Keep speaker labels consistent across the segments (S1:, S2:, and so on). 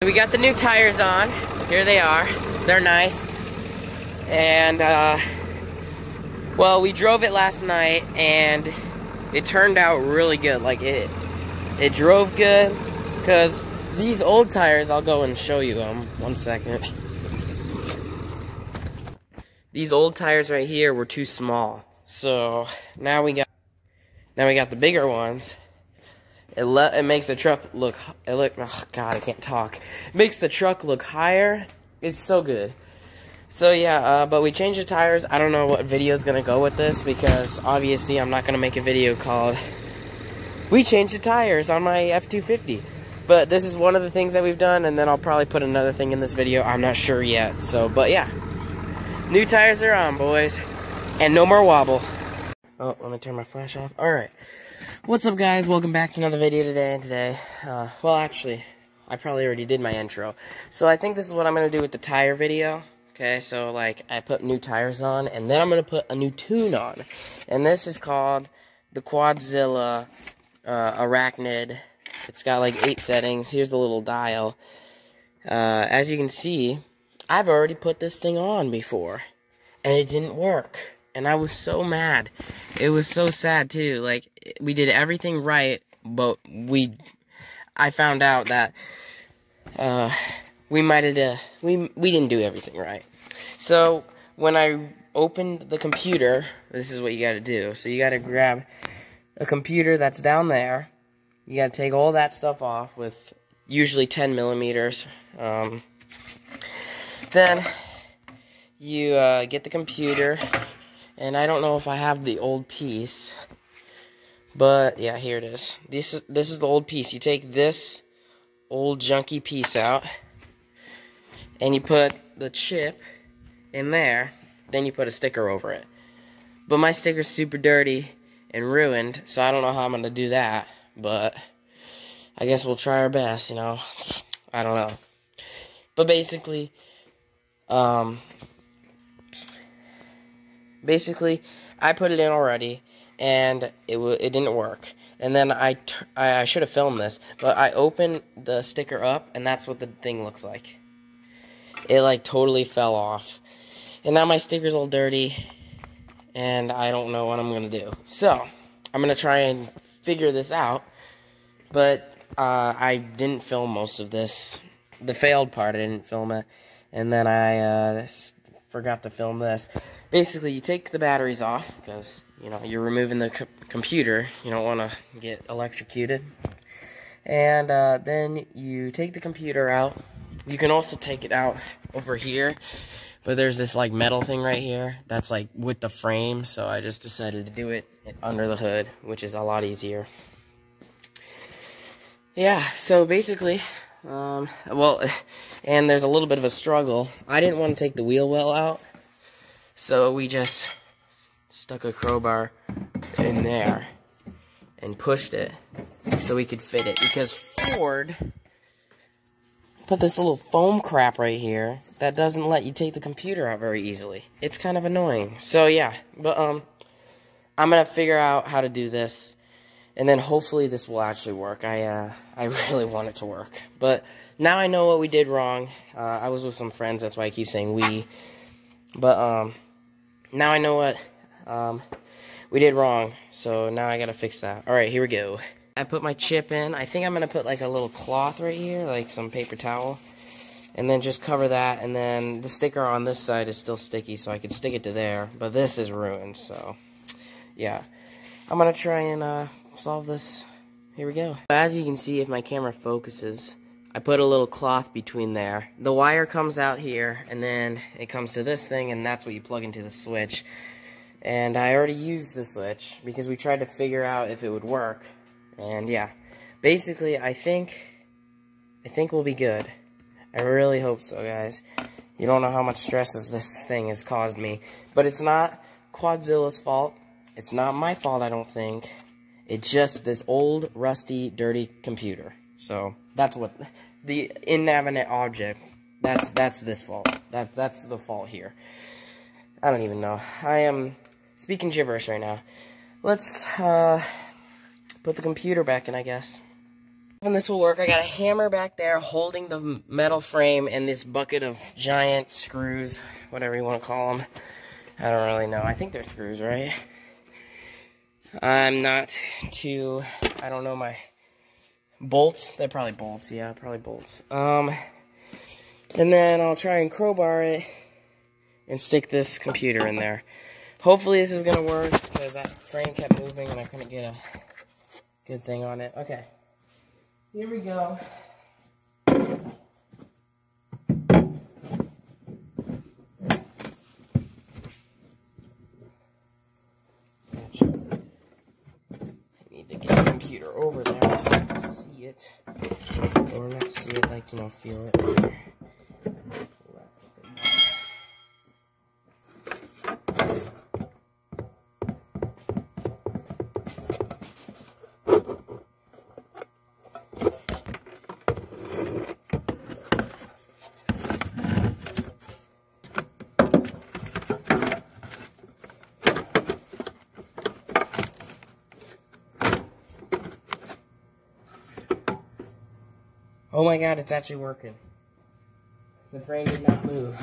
S1: We got the new tires on. Here they are. They're nice. And, well, we drove it last night, and it turned out really good. Like, it drove good, because these old tires, I'll go and show you them. 1 second. These old tires right here were too small. So, now we got the bigger ones. It makes the truck look, oh god, I can't talk. It makes the truck look higher. It's so good. So yeah, but we changed the tires. I don't know what video is gonna go with this, because obviously I'm not gonna make a video called "We changed the tires on my F-250." But this is one of the things that we've done, and then I'll probably put another thing in this video. I'm not sure yet. So, but yeah, new tires are on, boys, and no more wobble. Oh, let me turn my flash off. All right. What's up, guys? Welcome back to another video today. Well, actually, I probably already did my intro. So I think this is what I'm going to do with the tire video. Okay, so like I put new tires on, and then I'm going to put a new tune on. And this is called the Quadzilla Arachnid. It's got like 8 settings. Here's the little dial. As you can see, I've already put this thing on before, and it didn't work. And I was so mad. It was so sad too. Like, we did everything right, but I found out that we didn't do everything right. So when I opened the computer, this is what you got to do. So you got to grab a computer that's down there. You got to take all that stuff off with usually 10 millimeters. Then you get the computer. And I don't know if I have the old piece, but yeah, here it is. This is the old piece. You take this old junky piece out, and you put the chip in there, then you put a sticker over it. But my sticker's super dirty and ruined, so I don't know how I'm going to do that, but I guess we'll try our best, you know. I don't know. But basically, I put it in already, and it didn't work. And then I should have filmed this, but I opened the sticker up, and that's what the thing looks like. It like totally fell off. And now my sticker's all dirty, and I don't know what I'm gonna do. So, I'm gonna try and figure this out, but I didn't film most of this. The failed part, I didn't film it, and then I forgot to film this. Basically, you take the batteries off, because, you know, you're removing the computer. You don't want to get electrocuted. And then you take the computer out. You can also take it out over here, but there's this, like, metal thing right here that's, like, with the frame, so I just decided to do it under the hood, which is a lot easier. Yeah, so basically, well, and there's a little bit of a struggle. I didn't want to take the wheel well out, so we just stuck a crowbar in there and pushed it so we could fit it, because Ford put this little foam crap right here that doesn't let you take the computer out very easily. It's kind of annoying. So yeah, but I'm gonna figure out how to do this, and then hopefully this will actually work. I really want it to work, but now I know what we did wrong. I was with some friends, that's why I keep saying we. But now I know what we did wrong, so now I gotta fix that. Alright, here we go. I put my chip in. I think I'm gonna put like a little cloth right here, like some paper towel, and then just cover that, and then the sticker on this side is still sticky, so I can stick it to there, but this is ruined, so yeah. I'm gonna try and solve this. Here we go. As you can see, if my camera focuses, I put a little cloth between there. The wire comes out here, and then it comes to this thing, and that's what you plug into the switch. And I already used the switch, because we tried to figure out if it would work. And yeah, basically, I think we'll be good. I really hope so, guys. You don't know how much stress this thing has caused me. But it's not Quadzilla's fault. It's not my fault, I don't think. It's just this old, rusty, dirty computer. So, that's what, the inanimate object, that's this fault. That's the fault here. I don't even know. I am speaking gibberish right now. let's put the computer back in, I guess. And this will work. I got a hammer back there holding the metal frame and this bucket of giant screws, whatever you want to call them. I don't really know. I think they're screws, right? I'm not too, I don't know my bolts. They're probably bolts. Yeah, probably bolts. And then I'll try and crowbar it and stick this computer in there. Hopefully this is going to work because that frame kept moving and I couldn't get a good thing on it. Okay. Here we go. I need to get the computer over there so I can see it. Or not see it, like, you know, feel it. Oh my god, it's actually working. The frame did not move.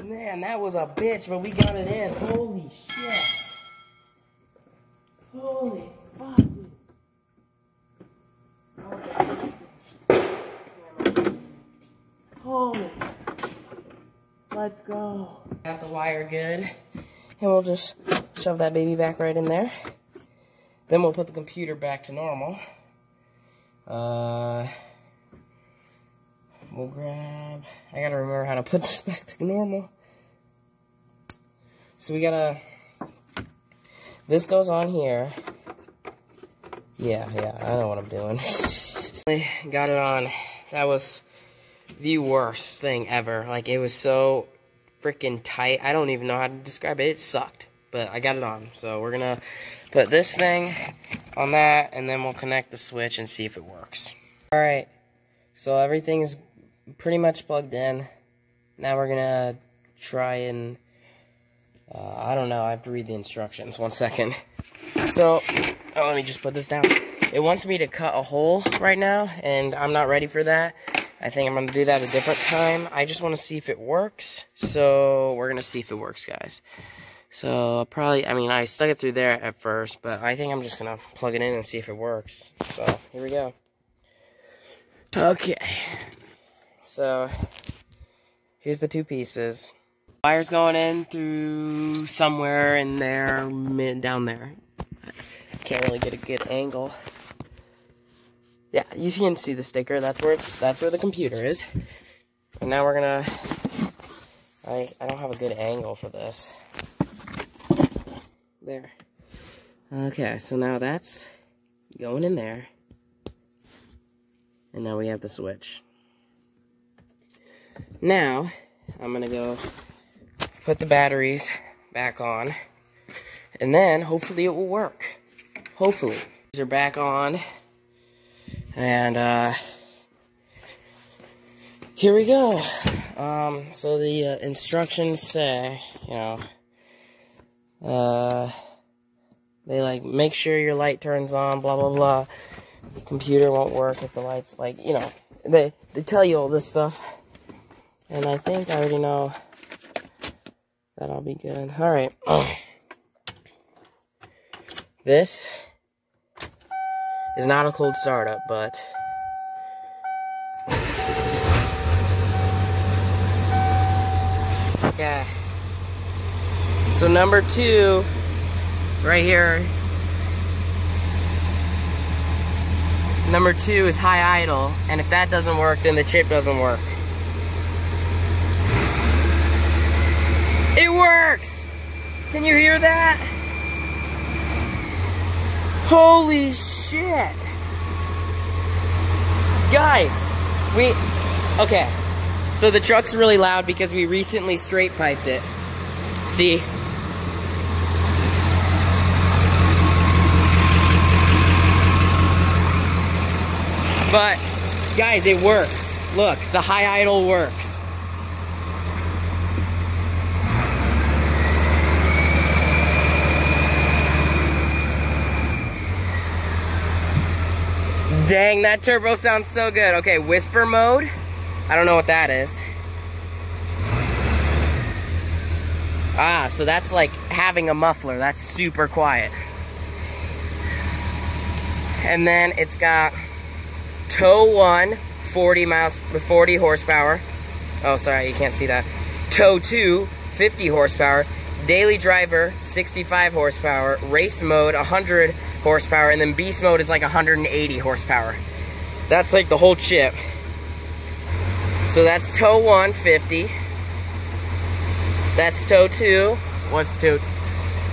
S1: Man, that was a bitch, but we got it in. Holy shit. Holy fuck, dude. Holy. Let's go. Got the wire good. And we'll just shove that baby back right in there. Then we'll put the computer back to normal. We'll grab... I gotta remember how to put this back to normal. So we gotta... This goes on here. Yeah, I know what I'm doing. Got it on. That was the worst thing ever. Like, it was so freaking tight. I don't even know how to describe it. It sucked. But I got it on. So we're gonna put this thing on that, and then we'll connect the switch and see if it works. Alright. So everything's pretty much plugged in. Now we're gonna try and I don't know, I have to read the instructions. 1 second. So, let me just put this down. It wants me to cut a hole right now, and I'm not ready for that. I think I'm gonna do that a different time. I just want to see if it works. So, we're gonna see if it works, guys. So, probably, I mean, I stuck it through there at first, but I think I'm just gonna plug it in and see if it works. So, here we go. Okay. So, here's the two pieces. Wire's going in through somewhere in there, down there. Can't really get a good angle. Yeah, you can see the sticker. That's where the computer is. And now we're gonna. I don't have a good angle for this. There. Okay, so now that's going in there. And now we have the switch. Now, I'm gonna go put the batteries back on, and then hopefully it will work. Hopefully. These are back on, and here we go. So the instructions say, you know, they like make sure your light turns on, blah blah blah. The computer won't work if the light's like, you know, they tell you all this stuff, and I think I already know. That'll be good. Alright. This is not a cold startup, but okay. So number 2, right here. Number 2 is high idle, and if that doesn't work, then the chip doesn't work. It worked! Can you hear that? Holy shit. Guys, okay. So the truck's really loud because we recently straight piped it. See? But, guys, it works. Look, the high idle works. Dang, that turbo sounds so good. Okay, whisper mode. I don't know what that is. Ah, so that's like having a muffler. That's super quiet. And then it's got tow 1, 40 horsepower. Oh, sorry, you can't see that. Tow 2, 50 horsepower. Daily driver, 65 horsepower. Race mode, 100 horsepower. And then beast mode is like 180 horsepower. That's like the whole chip. So that's tow 1, 50. That's tow 2. What's tow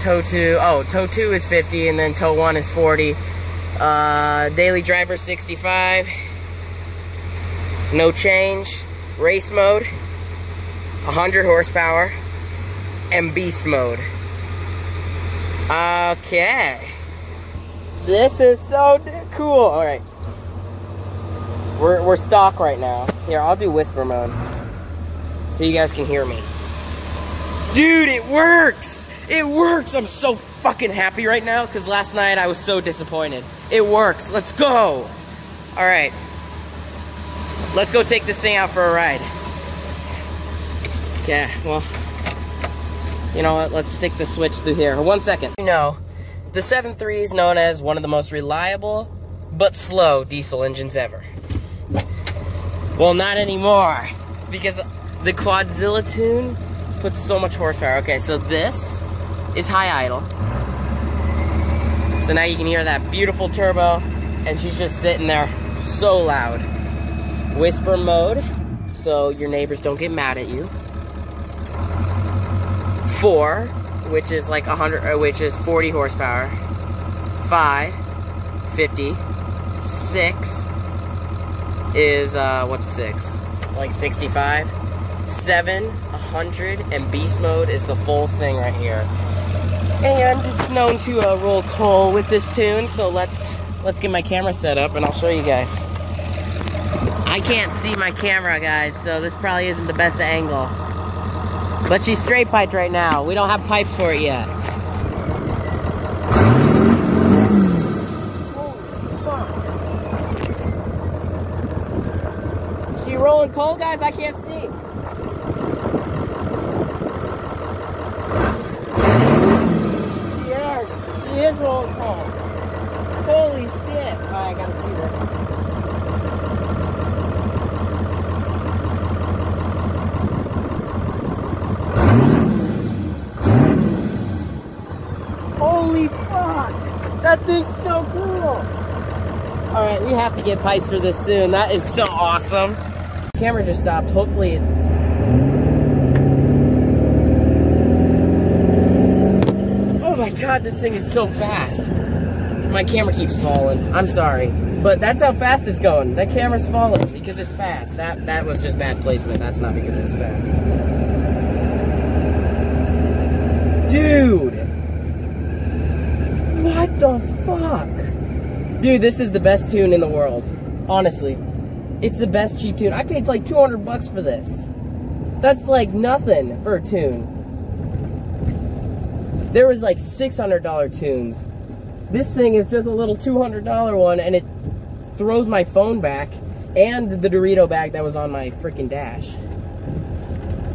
S1: 2? Oh, tow 2 is 50, and then tow 1 is 40. Daily driver, 65. No change. Race mode, 100 horsepower. And beast mode. Okay. This is so cool. Alright. We're stock right now. Here, I'll do whisper mode, so you guys can hear me. Dude, it works! It works! I'm so fucking happy right now, because last night I was so disappointed. It works. Let's go! Alright. Let's go take this thing out for a ride. Okay, well, you know what? Let's stick the switch through here. 1 second. You know, the 7.3 is known as one of the most reliable, but slow diesel engines ever. Well, not anymore, because the Quadzilla tune puts so much horsepower. Okay, so this is high idle. So now you can hear that beautiful turbo, and she's just sitting there so loud. Whisper mode, so your neighbors don't get mad at you. 4, which is like 100, which is 40 horsepower. 5, 50. 6 is, what's 6? Like 65. 7, 100, and beast mode is the full thing right here. And it's known to roll coal with this tune, so let's get my camera set up and I'll show you guys. I can't see my camera, guys, so this probably isn't the best angle. But she's straight piped right now. We don't have pipes for it yet. Is she rolling coal, guys? I can't see. She is rolling coal. Holy shit. Alright, I gotta see this. Holy fuck! That thing's so cool! Alright, we have to get pipes for this soon. That is so awesome. The camera just stopped. Hopefully it... Oh my god, this thing is so fast. My camera keeps falling. I'm sorry. But that's how fast it's going. That camera's falling because it's fast. That was just bad placement. That's not because it's fast. Dude! What the fuck? Dude, this is the best tune in the world. Honestly. It's the best cheap tune. I paid like 200 bucks for this. That's like nothing for a tune. There was like $600 tunes. This thing is just a little $200 one, and it throws my phone back and the Dorito bag that was on my freaking dash.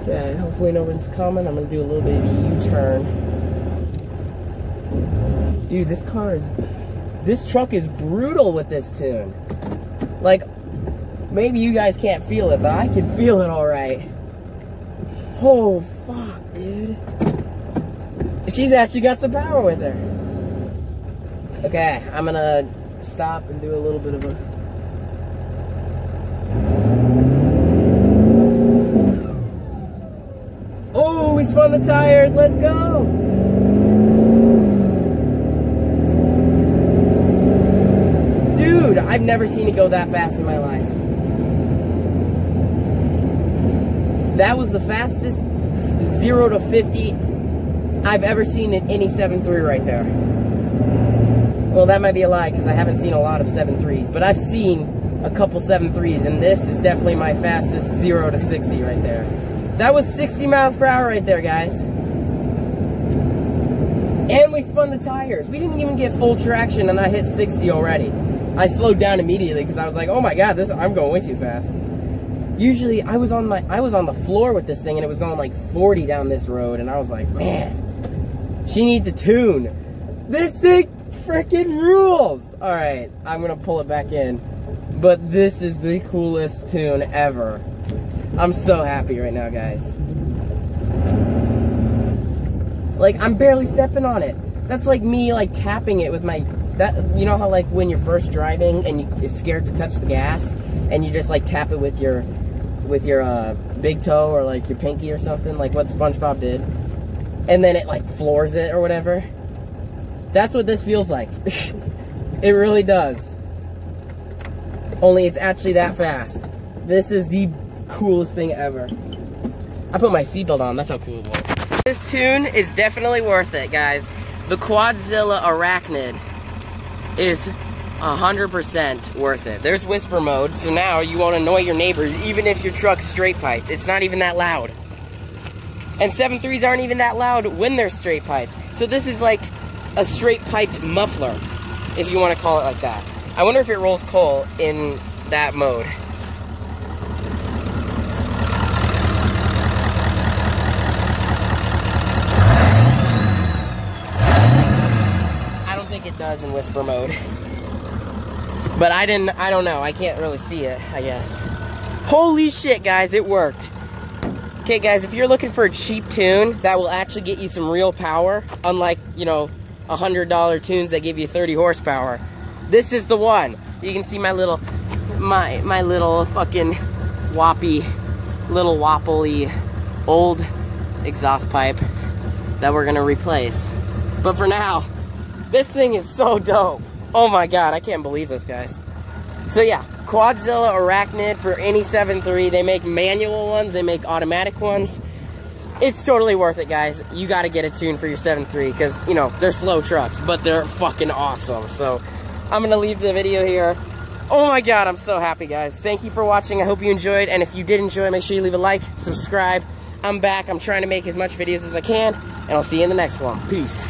S1: Okay, hopefully no one's coming. I'm gonna do a little bit of a U-turn. Dude, this truck is brutal with this tune. Like, maybe you guys can't feel it, but I can feel it all right. Oh, fuck, dude. She's actually got some power with her. Okay, I'm gonna stop and do a little bit of a... Oh, we spun the tires, let's go! I've never seen it go that fast in my life. That was the fastest 0 to 50 I've ever seen in any 7.3 right there. Well, that might be a lie because I haven't seen a lot of 7.3s, but I've seen a couple 7.3s, and this is definitely my fastest 0 to 60 right there. That was 60 miles per hour right there, guys. And we spun the tires. We didn't even get full traction, and I hit 60 already. I slowed down immediately because I was like, "Oh my god, I'm going way too fast." Usually, I was on the floor with this thing, and it was going like 40 down this road, and I was like, "Man, she needs a tune. This thing freaking rules!" All right, I'm gonna pull it back in, but this is the coolest tune ever. I'm so happy right now, guys. Like, I'm barely stepping on it. That's like me, like, tapping it with my, you know how, like, when you're first driving and you're scared to touch the gas, and you just, like, tap it with your big toe or, like, your pinky or something, like what SpongeBob did, and then it, like, floors it or whatever? That's what this feels like. It really does. Only it's actually that fast. This is the coolest thing ever. I put my seatbelt on, that's how cool it was. This tune is definitely worth it, guys. The Quadzilla Araknid is 100% worth it. There's whisper mode, so now you won't annoy your neighbors even if your truck's straight piped. It's not even that loud. And 7.3s aren't even that loud when they're straight piped. So this is like a straight piped muffler, if you want to call it like that. I wonder if it rolls coal in that mode. It does in whisper mode, but I don't know, I can't really see it, I guess. Holy shit, guys, it worked. Okay, guys, if you're looking for a cheap tune that will actually get you some real power, unlike, you know, $100 tunes that give you 30 horsepower, this is the one. You can see my little fucking wobbly old exhaust pipe that we're gonna replace. But for now, this thing is so dope. Oh my god, I can't believe this, guys. So yeah, Quadzilla Araknid for any 7.3. They make manual ones, they make automatic ones. It's totally worth it, guys. You gotta get a tune for your 7.3 because, you know, they're slow trucks, but they're fucking awesome. So I'm gonna leave the video here. Oh my god, I'm so happy, guys. Thank you for watching. I hope you enjoyed, and if you did enjoy, make sure you leave a like, subscribe. I'm back. I'm trying to make as much videos as I can, and I'll see you in the next one. Peace.